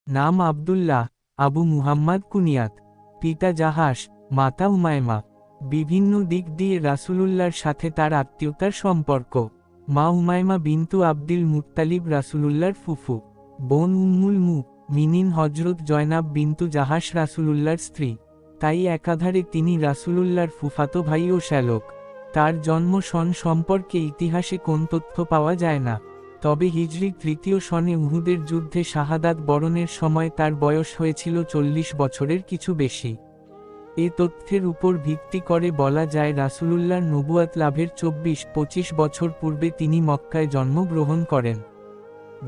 নাম আব্দুল্লাহ, আবু মুহাম্মদ কুনিয়াত। পিতা জাহাস, মাতা উমায়মা। বিভিন্ন দিক দিয়ে রাসূলুল্লাহর সাথে তার আত্মীয়তার সম্পর্ক। মা উমায়মা বিনতু আব্দুল মুত্তালিব রাসূলুল্লাহর ফুফু। বোন উম্মুল মিনিন হজরত জয়নাব বিনতু জাহাস রাসূলুল্লাহর স্ত্রী। তাই একাধারে তিনি রাসূলুল্লাহর ফুফাতো ভাই ও শ্যালক। তার জন্ম সন সম্পর্কে ইতিহাসে কোন তথ্য পাওয়া যায় না। তবে হিজরি ৩য় সনে উহুদের যুদ্ধে শাহাদাত বরণের সময় তার বয়স হয়েছিল ৪০ বছরের কিছু বেশি। এ তথ্যের উপর ভিত্তি করে বলা যায় রাসূলুল্লাহর নবুয়াত লাভের ২৪-২৫ বছর পূর্বে তিনি মক্কায় জন্মগ্রহণ করেন।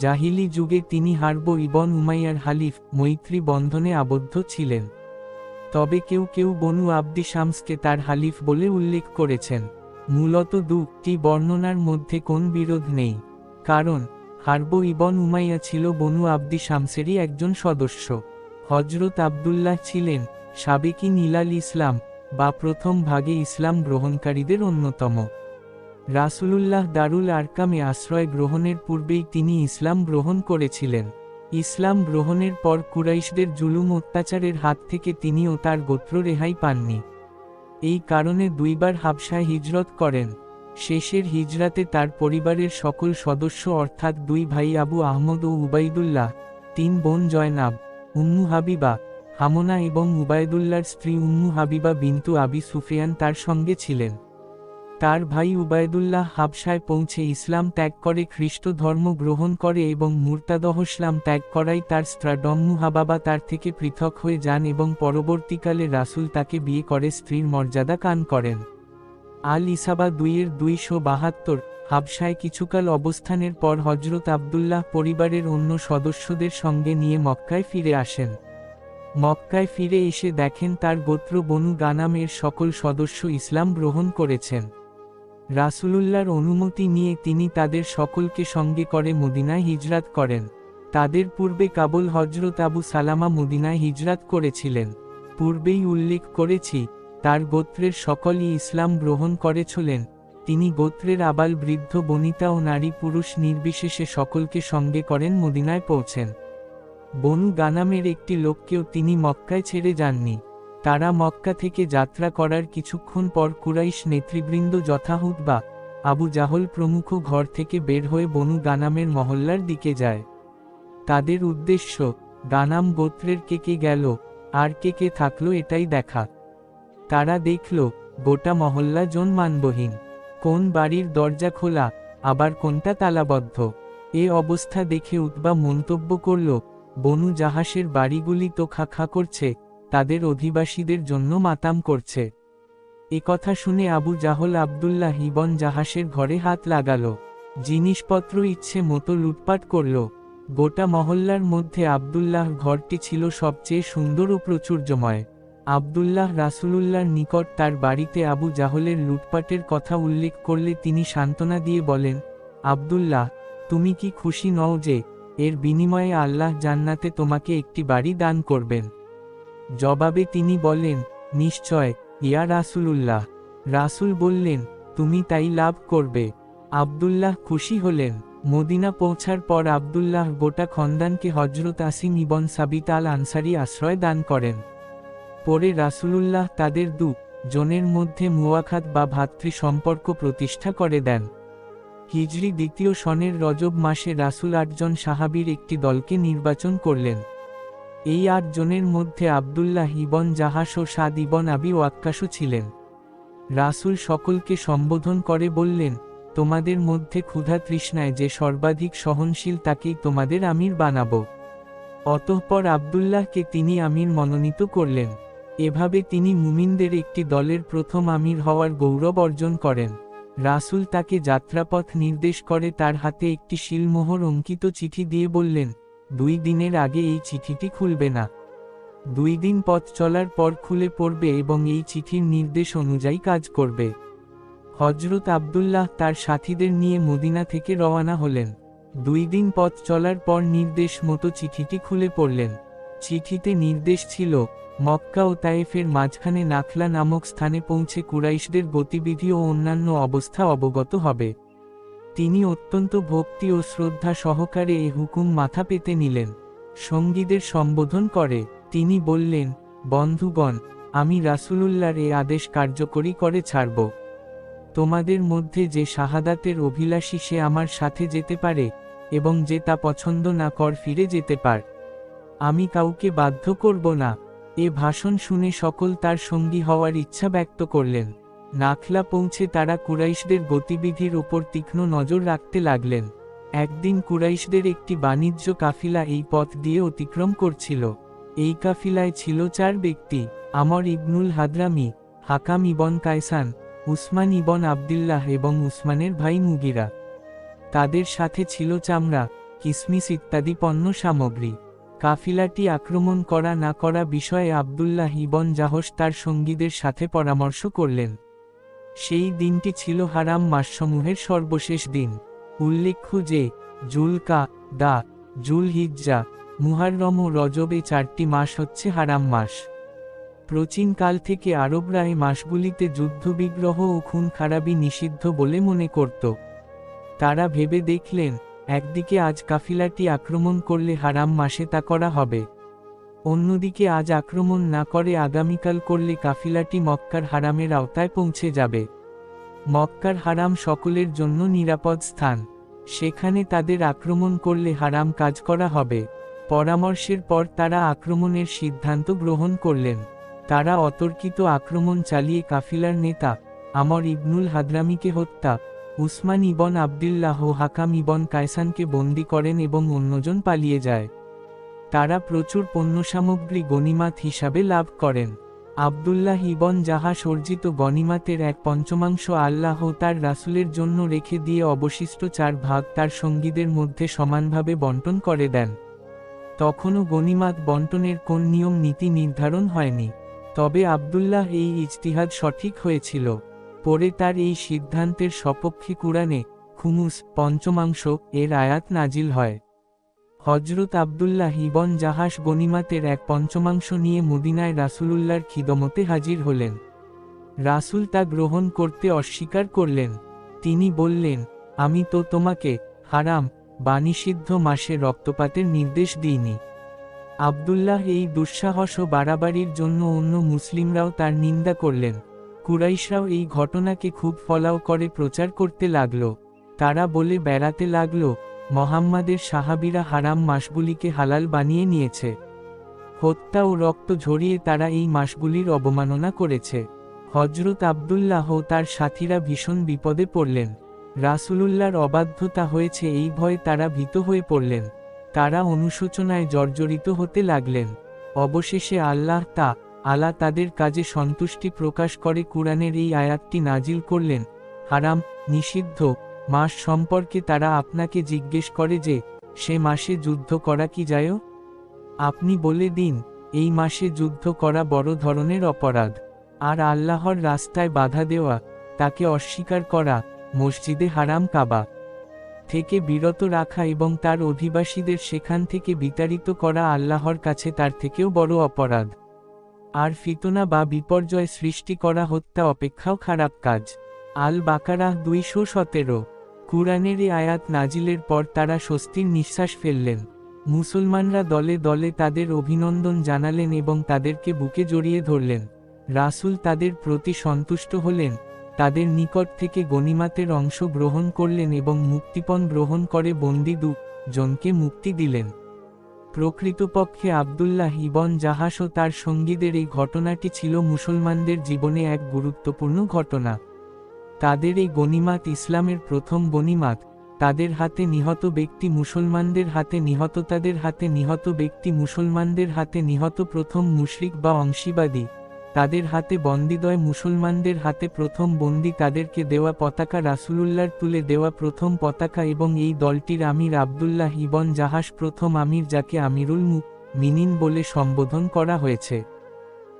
জাহিলি যুগে তিনি হারব ইবন উমাইয়ার হালিফ মৈত্রী বন্ধনে আবদ্ধ ছিলেন। তবে কেউ কেউ বনু আব্দি শামসকে তার হালিফ বলে উল্লেখ করেছেন। মূলত দুটি বর্ণনার মধ্যে কোন বিরোধ নেই, কারণ হারব ইবন উমাইয়া ছিল বনু আব্দি শামসেরই একজন সদস্য। হজরত আবদুল্লাহ ছিলেন সাবেকি ইলাল ইসলাম বা প্রথম ভাগে ইসলাম গ্রহণকারীদের অন্যতম। রাসূলুল্লাহ দারুল আরকামে আশ্রয় গ্রহণের পূর্বেই তিনি ইসলাম গ্রহণ করেছিলেন। ইসলাম গ্রহণের পর কুরাইশদের জুলুম অত্যাচারের হাত থেকে তিনি ও তার গোত্র রেহাই পাননি। এই কারণে দুইবার হাবশায় হিজরত করেন। শেষের হিজরাতে তার পরিবারের সকল সদস্য অর্থাৎ দুই ভাই আবু আহমদ ও উবাইদুল্লাহ, তিন বোন জয়নাব, উম্মু হাবিবা, হামনা এবং উবায়দুল্লাহর স্ত্রী উম্মু হাবিবা বিনতু আবি সুফিয়ান তার সঙ্গে ছিলেন। তার ভাই উবায়দুল্লাহ হাবশায় পৌঁছে ইসলাম ত্যাগ করে খ্রিস্ট ধর্ম গ্রহণ করে এবং মুরতাদহসলাম ত্যাগ করায় তার স্ত্রাডম্মু হাবাবা তার থেকে পৃথক হয়ে যান এবং পরবর্তীকালে রাসূল তাকে বিয়ে করে স্ত্রীর মর্যাদা কান করেন। আল ইসাবা ২-২৭২ হাবশায় কিছুকাল অবস্থানের পর হজরত আবদুল্লাহ পরিবারের অন্য সদস্যদের সঙ্গে নিয়ে মক্কায় ফিরে আসেন। মক্কায় ফিরে এসে দেখেন তার গোত্র বনু গানামের সকল সদস্য ইসলাম গ্রহণ করেছেন। রাসূলুল্লাহর অনুমতি নিয়ে তিনি তাদের সকলকে সঙ্গে করে মদিনায় হিজরাত করেন। তাদের পূর্বে কাবুল হজরত আবু সালামা মদিনায় হিজরাত করেছিলেন। পূর্বেই উল্লেখ করেছি, তার গোত্রের সকলই ইসলাম গ্রহণ করেছিলেন। তিনি গোত্রের আবাল বৃদ্ধ বনিতা ও নারী পুরুষ নির্বিশেষে সকলকে সঙ্গে করেন মদিনায় পৌঁছেন। বনু গানামের একটি লোককেও তিনি মক্কায় ছেড়ে যাননি। তারা মক্কা থেকে যাত্রা করার কিছুক্ষণ পর কুরাইশ নেতৃবৃন্দ যথা উতবা, আবু জাহল প্রমুখ ঘর থেকে বের হয়ে বনু গানামের মহল্লার দিকে যায়। তাদের উদ্দেশ্য গানাম গোত্রের কে কে গেল আর কে কে থাকলো এটাই দেখা। তারা দেখল গোটা মহল্লা জনমানবহীন, কোন বাড়ির দরজা খোলা আবার কোনটা তালাবদ্ধ। এ অবস্থা দেখে উতবা মন্তব্য করল, বনু জাহাসের বাড়িগুলি তো খা খা করছে, তাদের অধিবাসীদের জন্য মাতাম করছে। একথা শুনে আবু জাহল আবদুল্লাহ ইবন জাহাসের ঘরে হাত লাগাল, জিনিসপত্র ইচ্ছে মতো লুটপাট করল। গোটা মহল্লার মধ্যে আবদুল্লাহর ঘরটি ছিল সবচেয়ে সুন্দর ও প্রাচুর্যময়। আবদুল্লাহ রাসূলুল্লাহর নিকট তার বাড়িতে আবু জাহলের লুটপাটের কথা উল্লেখ করলে তিনি সান্ত্বনা দিয়ে বলেন, আবদুল্লাহ, তুমি কি খুশি নও যে এর বিনিময়ে আল্লাহ জান্নাতে তোমাকে একটি বাড়ি দান করবেন? জবাবে তিনি বলেন, নিশ্চয় ইয়া রাসূলুল্লাহ। রাসূল বললেন, তুমি তাই লাভ করবে। আবদুল্লাহ খুশি হলেন। মদিনা পৌঁছার পর আবদুল্লাহ গোটা খন্দানকে হজরত আসিম ইবন সাবিত আল আনসারী আশ্রয় দান করেন। পরে রাসূলুল্লাহ তাদের জনের মধ্যে মুওয়াখাত বা ভ্রাতৃ সম্পর্ক প্রতিষ্ঠা করে দেন। হিজরি ২য় সনের রজব মাসে রাসূল ৮ জন সাহাবীর একটি দলকে নির্বাচন করলেন। এই ৮ জনের মধ্যে আবদুল্লাহ ইবন জাহাস ও সাদ ইবন আবি ওয়াক্কাসও ছিলেন। রাসূল সকলকে সম্বোধন করে বললেন, তোমাদের মধ্যে ক্ষুধা তৃষ্ণায় যে সর্বাধিক সহনশীল তাকেই তোমাদের আমির বানাব। অতঃপর আবদুল্লাহকে তিনি আমির মনোনীত করলেন। এভাবে তিনি মুমিনদের একটি দলের প্রথম আমির হওয়ার গৌরব অর্জন করেন। রাসূল তাকে যাত্রাপথ নির্দেশ করে তার হাতে একটি শিলমোহর অঙ্কিত চিঠি দিয়ে বললেন, ২ দিনের আগে এই চিঠিটি খুলবে না। ২ দিন পথ চলার পর খুলে পড়বে এবং এই চিঠির নির্দেশ অনুযায়ী কাজ করবে। হজরত আবদুল্লাহ তার সাথীদের নিয়ে মদিনা থেকে রওয়ানা হলেন। ২ দিন পথ চলার পর নির্দেশ মতো চিঠিটি খুলে পড়লেন। চিঠিতে নির্দেশ ছিল, মক্কা ও তায়েফের মাঝখানে নাখলা নামক স্থানে পৌঁছে কুরাইশদের গতিবিধি ও অন্যান্য অবস্থা অবগত হবে। তিনি অত্যন্ত ভক্তি ও শ্রদ্ধা সহকারে এ হুকুম মাথা পেতে নিলেন। সঙ্গীদের সম্বোধন করে তিনি বললেন, বন্ধুগণ, আমি রাসূলুল্লাহর এ আদেশ কার্যকরী করে ছাড়ব। তোমাদের মধ্যে যে শাহাদাতের অভিলাষী সে আমার সাথে যেতে পারে, এবং যে তা পছন্দ না কর ফিরে যেতে পার। আমি কাউকে বাধ্য করব না। এ ভাষণ শুনে সকল তার সঙ্গী হওয়ার ইচ্ছা ব্যক্ত করলেন। নাখলা পৌঁছে তারা কুরাইশদের গতিবিধির ওপর তীক্ষ্ণ নজর রাখতে লাগলেন। একদিন কুরাইশদের একটি বাণিজ্য কাফিলা এই পথ দিয়ে অতিক্রম করছিল। এই কাফিলায় ছিল 4 ব্যক্তি: আমর ইবনুল হাদরামি, হাকাম ইবন কায়সান, উসমান ইবন আবদুল্লাহ এবং উসমানের ভাই মুগিরা। তাদের সাথে ছিল চামড়া, কিসমিস ইত্যাদি পণ্য সামগ্রী। কাফিলাটি আক্রমণ করা না করা বিষয়ে আবদুল্লাহ ইবন জাহশ তার সঙ্গীদের সাথে পরামর্শ করলেন। সেই দিনটি ছিল হারাম মাসসমূহের সর্বশেষ দিন। উল্লেখ্য যে জুলকা দা, জুলহিজ্জা, মুহাররম ও রজব এই 4টি মাস হচ্ছে হারাম মাস। প্রাচীনকাল থেকে আরবরা এই মাসগুলিতে যুদ্ধবিগ্রহ ও খুন খারাপি নিষিদ্ধ বলে মনে করত। তারা ভেবে দেখলেন, একদিকে আজ কাফিলাটি আক্রমণ করলে হারাম মাসে তা করা হবে, অন্যদিকে আজ আক্রমণ না করে আগামীকাল করলে কাফিলাটি মক্কার হারামের আওতায় পৌঁছে যাবে। মক্কার হারাম সকলের জন্য নিরাপদ স্থান, সেখানে তাদের আক্রমণ করলে হারাম কাজ করা হবে। পরামর্শের পর তারা আক্রমণের সিদ্ধান্ত গ্রহণ করলেন। তারা অতর্কিত আক্রমণ চালিয়ে কাফিলার নেতা আমর ইবনুল হাদরামিকে হত্যা, উসমান ইবন আবদুল্লাহ ও হাকাম ইবন কায়সানকে বন্দী করেন এবং অন্যজন পালিয়ে যায়। তারা প্রচুর পণ্যসামগ্রী গনিমাত হিসাবে লাভ করেন। আবদুল্লাহ ইবন জাহাশ অর্জিত গনিমাতের 1/5 আল্লাহ ও তার রাসূলের জন্য রেখে দিয়ে অবশিষ্ট 4 ভাগ তার সঙ্গীদের মধ্যে সমানভাবে বণ্টন করে দেন। তখনও গনিমাত বণ্টনের কোন নিয়ম নীতি নির্ধারণ হয়নি, তবে আবদুল্লাহ এই ইজতিহাদ সঠিক হয়েছিল। পরে তার এই সিদ্ধান্তের সপক্ষে কুরআনে খুমুস 5/5 এর আয়াত নাজিল হয়। হযরত আবদুল্লাহ ইবন জাহাশ গনিমাতের 1/5 নিয়ে মদিনায় রাসূলুল্লাহর খিদমতে হাজির হলেন। রাসূল তা গ্রহণ করতে অস্বীকার করলেন। তিনি বললেন, আমি তো তোমাকে হারাম বা নিষিদ্ধ মাসে রক্তপাতের নির্দেশ দিইনি। আবদুল্লাহ এই দুঃসাহস ও বাড়াবাড়ির জন্য অন্য মুসলিমরাও তার নিন্দা করলেন। কুরাইশরাও এই ঘটনাকে খুব ফলাও করে প্রচার করতে লাগল। তারা বলে বেড়াতে লাগল, মুহাম্মাদের সাহাবীরা হারাম মাসগুলিকে হালাল বানিয়ে নিয়েছে। হত্যা ও রক্ত ঝরিয়ে তারা এই মাসগুলির অবমাননা করেছে। হযরত আবদুল্লাহ ও তার সাথীরা ভীষণ বিপদে পড়লেন। রাসূলুল্লাহর অবাধ্যতা হয়েছে এই ভয়ে তারা ভীত হয়ে পড়লেন। তারা অনুশোচনায় জর্জরিত হতে লাগলেন। অবশেষে আল্লাহ তাআলা তাদের কাজে সন্তুষ্টি প্রকাশ করে কুরআনের এই আয়াতটি নাজিল করলেন, হারাম নিষিদ্ধ মাস সম্পর্কে তারা আপনাকে জিজ্ঞেস করে যে, সে মাসে যুদ্ধ করা কি যায়? আপনি বলে দিন, এই মাসে যুদ্ধ করা বড় ধরনের অপরাধ, আর আল্লাহর রাস্তায় বাধা দেওয়া, তাকে অস্বীকার করা, মসজিদে হারাম কাবা থেকে বিরত রাখা এবং তার অধিবাসীদের সেখান থেকে বিতাড়িত করা আল্লাহর কাছে তার থেকেও বড় অপরাধ। আর ফিতনা বা বিপর্যয় সৃষ্টি করা হত্যা অপেক্ষাও খারাপ কাজ। আল বাকারাহ 217। কুরআনের এই আয়াত নাজিলের পর তারা স্বস্তির নিঃশ্বাস ফেললেন। মুসলমানরা দলে দলে তাদের অভিনন্দন জানালেন এবং তাদেরকে বুকে জড়িয়ে ধরলেন। রাসূল তাদের প্রতি সন্তুষ্ট হলেন, তাদের নিকট থেকে গনিমাতের অংশ গ্রহণ করলেন এবং মুক্তিপণ গ্রহণ করে বন্দী 2 জনকে মুক্তি দিলেন। প্রকৃতপক্ষে আবদুল্লাহ ইবন জাহাশ ও তার সঙ্গীদের এই ঘটনাটি ছিল মুসলমানদের জীবনে এক গুরুত্বপূর্ণ ঘটনা। তাদের এই গনিমাত ইসলামের প্রথম গনিমাত। তাদের হাতে নিহত ব্যক্তি মুসলমানদের হাতে নিহত, তাদের হাতে নিহত ব্যক্তি মুসলমানদের হাতে নিহত প্রথম মুশরিক বা অংশীবাদী, তাদের হাতে বন্দীদ্বয় মুসলমানদের হাতে প্রথম বন্দী, তাদেরকে দেওয়া পতাকা রাসূলুল্লাহর তুলে দেওয়া প্রথম পতাকা এবং এই দলটির আমির আবদুল্লাহ ইবন জাহাশ প্রথম আমির, যাকে আমিরুল মুমিনিন বলে সম্বোধন করা হয়েছে।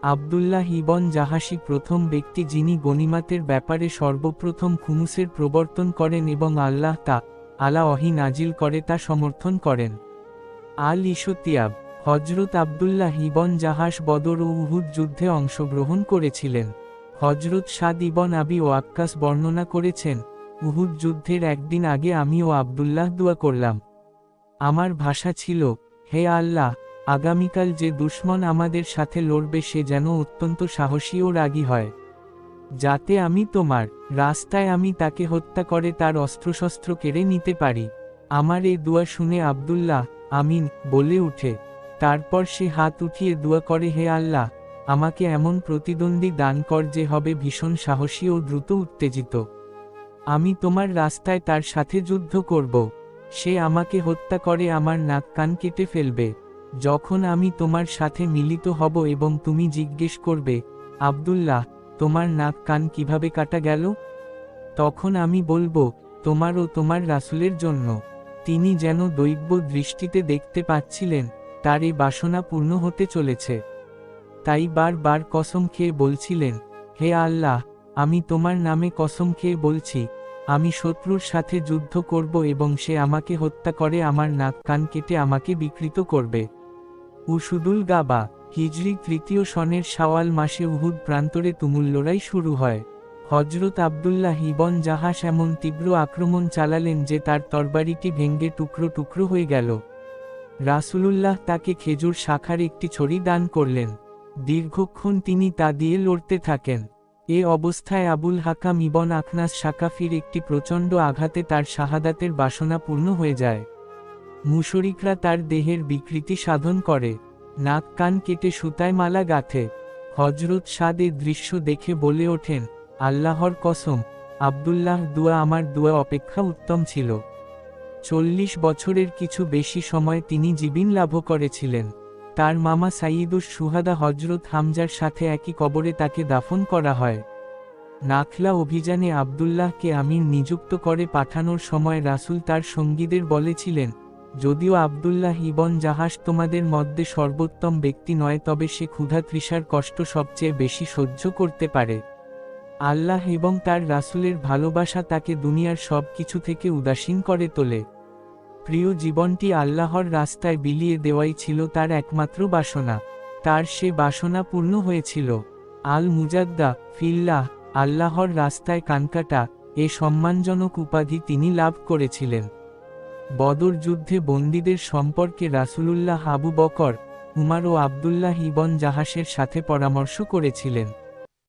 আবদুল্লাহ ইবন জাহাশই প্রথম ব্যক্তি যিনি গনিমাতের ব্যাপারে সর্বপ্রথম খুমুসের প্রবর্তন করেন এবং আল্লাহ তাআলা ওহী নাজিল করে তা সমর্থন করেন। আল ইশতিয়াব। হযরত আবদুল্লাহ ইবন জাহাশ বদর ও উহুদ যুদ্ধে অংশগ্রহণ করেছিলেন। হযরত সাদ ইবন আবি ওয়াক্কাস বর্ণনা করেছেন, উহুদ যুদ্ধের একদিন আগে আমি ও আবদুল্লাহ দোয়া করলাম। আমার ভাষা ছিল, হে আল্লাহ, আগামীকাল যে দুশমন আমাদের সাথে লড়বে সে যেন অত্যন্ত সাহসী ও রাগী হয়, যাতে আমি তোমার রাস্তায় আমি তাকে হত্যা করে তার অস্ত্রশস্ত্র কেড়ে নিতে পারি। আমার এই দোয়া শুনে আব্দুল্লাহ আমিন বলে উঠে। তারপর সে হাত উঠিয়ে দোয়া করে, হে আল্লাহ, আমাকে এমন প্রতিদ্বন্দ্বী দান কর যে হবে ভীষণ সাহসী ও দ্রুত উত্তেজিত। আমি তোমার রাস্তায় তার সাথে যুদ্ধ করব। সে আমাকে হত্যা করে আমার নাক কান কেটে ফেলবে। যখন আমি তোমার সাথে মিলিত হব এবং তুমি জিজ্ঞেস করবে, আব্দুল্লাহ, তোমার নাক কান কিভাবে কাটা গেল? তখন আমি বলবো, তোমার ও তোমার রাসূলের জন্য। তিনি যেন দৈব্য দৃষ্টিতে দেখতে পাচ্ছিলেন তার এই বাসনা পূর্ণ হতে চলেছে। তাই বারবার কসম খেয়ে বলছিলেন, হে আল্লাহ, আমি তোমার নামে কসম খেয়ে বলছি, আমি শত্রুর সাথে যুদ্ধ করব এবং সে আমাকে হত্যা করে আমার নাক কান কেটে আমাকে বিকৃত করবে। উসুদুল গাবা, হিজরি ৩য় সনের শাওয়াল মাসে উহুদ প্রান্তরে তুমুল লড়াই শুরু হয়। হজরত আব্দুল্লাহ ইবন জাহাশ এমন তীব্র আক্রমণ চালালেন যে তার তরবারিটি ভেঙ্গে টুকরো টুকরো হয়ে গেল। রাসূলুল্লাহ তাকে খেজুর শাখার একটি ছড়ি দান করলেন। দীর্ঘক্ষণ তিনি তা দিয়ে লড়তে থাকেন। এ অবস্থায় আবুল হাকাম ইবন আখনাস সাকাফির একটি প্রচণ্ড আঘাতে তার শাহাদাতের বাসনা পূর্ণ হয়ে যায়। মুশরিকরা তার দেহের বিকৃতি সাধন করে, নাক কান কেটে সুতায় মালা গাঁথে। হজরত সাদ এ দৃশ্য দেখে বলে ওঠেন, আল্লাহর কসম, আব্দুল্লাহ দুয়া আমার দুয়া অপেক্ষা উত্তম ছিল। ৪০ বছরের কিছু বেশি সময় তিনি জীবিন লাভ করেছিলেন। তার মামা সাইয়্যিদুশ শুহাদা হজরত হামজার সাথে একই কবরে তাকে দাফন করা হয়। নাখলা অভিযানে আব্দুল্লাহকে আমির নিযুক্ত করে পাঠানোর সময় রাসূল তার সঙ্গীদের বলেছিলেন, যদিও আব্দুল্লাহ ইবন জাহাশ তোমাদের মধ্যে সর্বোত্তম ব্যক্তি নয়, তবে সে ক্ষুধা তৃষার কষ্ট সবচেয়ে বেশি সহ্য করতে পারে। আল্লাহ এবং তার রাসূলের ভালোবাসা তাকে দুনিয়ার সব কিছু থেকে উদাসীন করে তোলে। প্রিয় জীবনটি আল্লাহর রাস্তায় বিলিয়ে দেওয়াই ছিল তার একমাত্র বাসনা। তার সে বাসনা পূর্ণ হয়েছিল। আল মুজাদ্দা ফিল্লাহ, আল্লাহর রাস্তায় কানকাটা, এ সম্মানজনক উপাধি তিনি লাভ করেছিলেন। বদর যুদ্ধে বন্দীদের সম্পর্কে রাসূলুল্লাহ আবু বকর, উমার ও আব্দুল্লাহ ইবন জাহাশের সাথে পরামর্শ করেছিলেন।